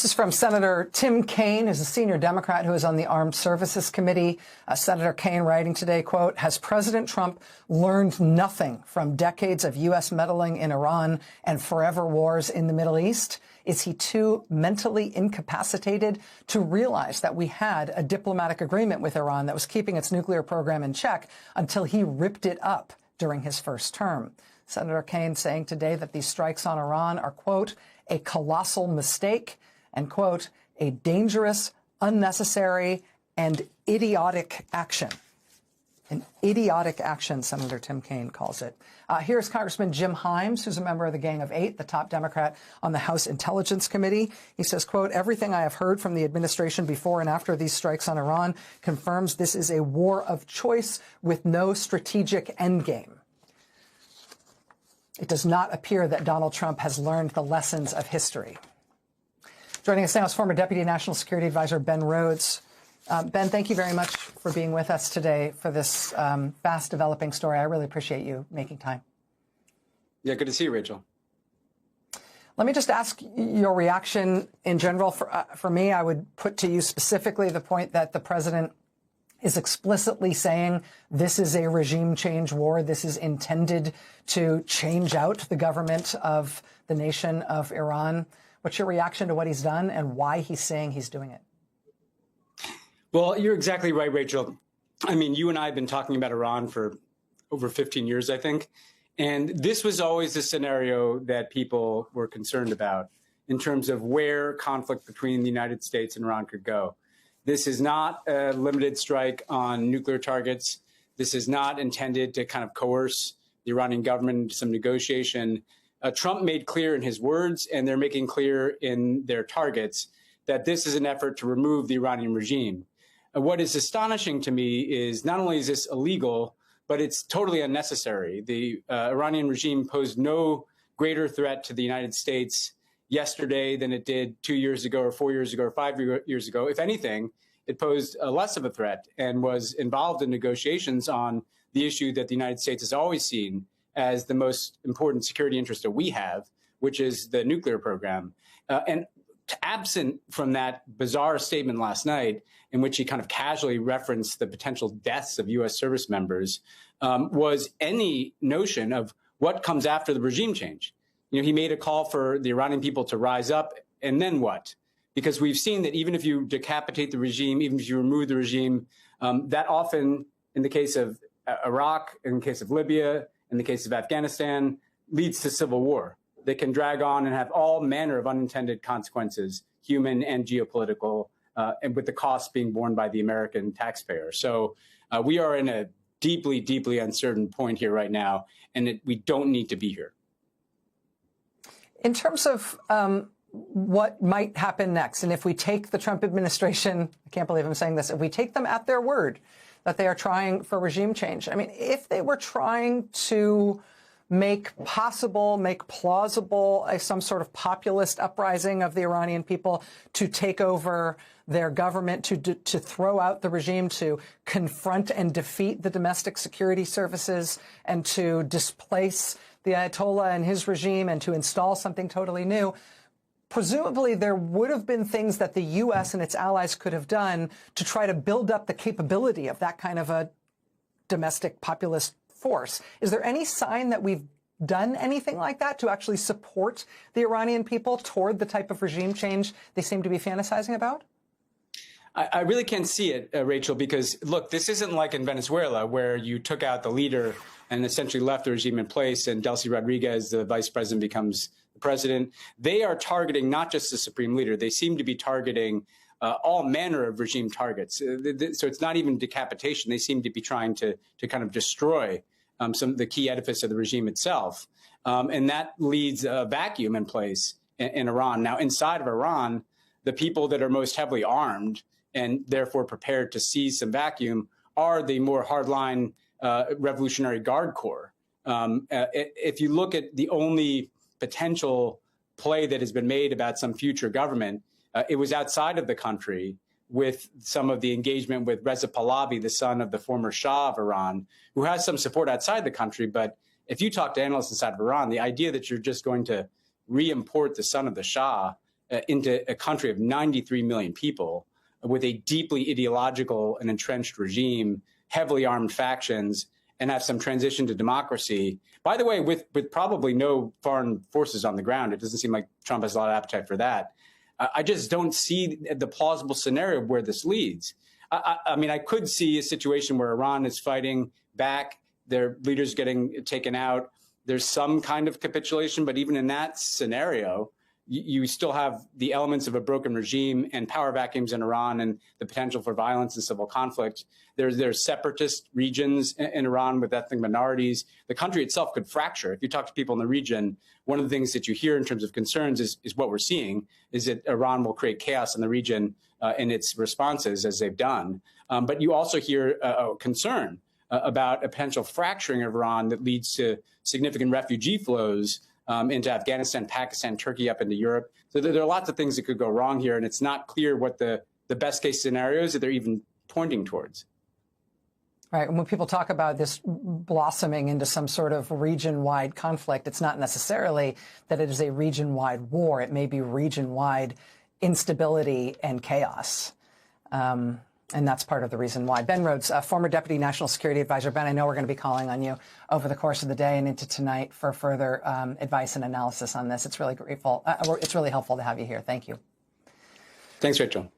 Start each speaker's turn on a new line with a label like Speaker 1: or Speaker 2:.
Speaker 1: This is from Senator Tim Kaine, who's a senior Democrat who is on the Armed Services Committee. Senator Kaine writing today, quote, has President Trump learned nothing from decades of U.S. meddling in Iran and forever wars in the Middle East? Is he too mentally incapacitated to realize that we had a diplomatic agreement with Iran that was keeping its nuclear program in check until he ripped it up during his first term? Senator Kaine saying today that these strikes on Iran are, quote, a colossal mistake and, quote, a dangerous, unnecessary, and idiotic action. An idiotic action, Senator Tim Kaine calls it. Here's Congressman Jim Himes, who's a member of the Gang of Eight, the top Democrat on the House Intelligence Committee. He says, quote, everything I have heard from the administration before and after these strikes on Iran confirms this is a war of choice with no strategic endgame. It does not appear that Donald Trump has learned the lessons of history. Joining us now is former Deputy National Security Advisor Ben Rhodes. Ben, thank you very much for being with us today for this fast developing story. I really appreciate you making time.
Speaker 2: Yeah, good to see you, Rachel.
Speaker 1: Let me just ask your reaction in general. For me, I would put to you specifically the point that the president is explicitly saying this is a regime change war. This is intended to change out the government of the nation of Iran. What's your reaction to what he's done and why he's saying he's doing it?
Speaker 2: Well, you're exactly right, Rachel. I mean, you and I have been talking about Iran for over 15 years, I think. And this was always the scenario that people were concerned about in terms of where conflict between the United States and Iran could go. This is not a limited strike on nuclear targets. This is not intended to kind of coerce the Iranian government into some negotiation. Trump made clear in his words, and they're making clear in their targets, that this is an effort to remove the Iranian regime. What is astonishing to me is not only is this illegal, but it's totally unnecessary. The Iranian regime posed no greater threat to the United States yesterday than it did 2 years ago or 4 years ago or 5 years ago. If anything, it posed less of a threat and was involved in negotiations on the issue that the United States has always seen as the most important security interest that we have, which is the nuclear program. And absent from that bizarre statement last night, in which he kind of casually referenced the potential deaths of U.S. service members, was any notion of what comes after the regime change. You know, he made a call for the Iranian people to rise up, and then what? Because we've seen that even if you decapitate the regime, even if you remove the regime, that often, in the case of Iraq, in the case of Libya, in the case of Afghanistan, leads to civil war. They can drag on and have all manner of unintended consequences, human and geopolitical, and with the cost being borne by the American taxpayer. So we are in a deeply, deeply uncertain point here right now, and we don't need to be here.
Speaker 1: In terms of what might happen next, and if we take the Trump administration, I can't believe I'm saying this, if we take them at their word that they are trying for regime change, I mean, if they were trying to make plausible some sort of populist uprising of the Iranian people to take over their government, to throw out the regime, to confront and defeat the domestic security services, and to displace the Ayatollah and his regime, and to install something totally new, presumably there would have been things that the U.S. and its allies could have done to try to build up the capability of that kind of a domestic populist force. Is there any sign that we've done anything like that to actually support the Iranian people toward the type of regime change they seem to be fantasizing about?
Speaker 2: I really can't see it, Rachel, because, look, this isn't like in Venezuela, where you took out the leader and essentially left the regime in place, and Delcy Rodriguez, the vice president, becomes the president. They are targeting not just the supreme leader. They seem to be targeting all manner of regime targets. So it's not even decapitation. They seem to be trying to kind of destroy some of the key edifice of the regime itself. And that leaves a vacuum in place in Iran. Now, inside of Iran, the people that are most heavily armed and therefore prepared to seize some vacuum are the more hardline Revolutionary Guard Corps. If you look at the only potential play that has been made about some future government, it was outside of the country with some of the engagement with Reza Pahlavi, the son of the former Shah of Iran, who has some support outside the country. But if you talk to analysts inside of Iran, the idea that you're just going to re-import the son of the Shah into a country of 93 million people with a deeply ideological and entrenched regime, heavily armed factions, and have some transition to democracy. By the way, with probably no foreign forces on the ground. It doesn't seem like Trump has a lot of appetite for that. I just don't see the plausible scenario where this leads. I mean, I could see a situation where Iran is fighting back, their leaders getting taken out. There's some kind of capitulation, but even in that scenario, you still have the elements of a broken regime and power vacuums in Iran and the potential for violence and civil conflict. There's separatist regions in Iran with ethnic minorities. The country itself could fracture. If you talk to people in the region, one of the things that you hear in terms of concerns is what we're seeing is that Iran will create chaos in the region in its responses, as they've done. But you also hear a concern about a potential fracturing of Iran that leads to significant refugee flows into Afghanistan, Pakistan, Turkey, up into Europe. So there are lots of things that could go wrong here, and it's not clear what the best case scenarios that they're even pointing towards.
Speaker 1: Right. And when people talk about this blossoming into some sort of region-wide conflict, it's not necessarily that it is a region-wide war. It may be region-wide instability and chaos. And that's part of the reason why. Ben Rhodes, former Deputy National Security Advisor. Ben, I know we're going to be calling on you over the course of the day and into tonight for further advice and analysis on this. It's really grateful. It's really helpful to have you here. Thank you.
Speaker 2: Thanks, Rachel.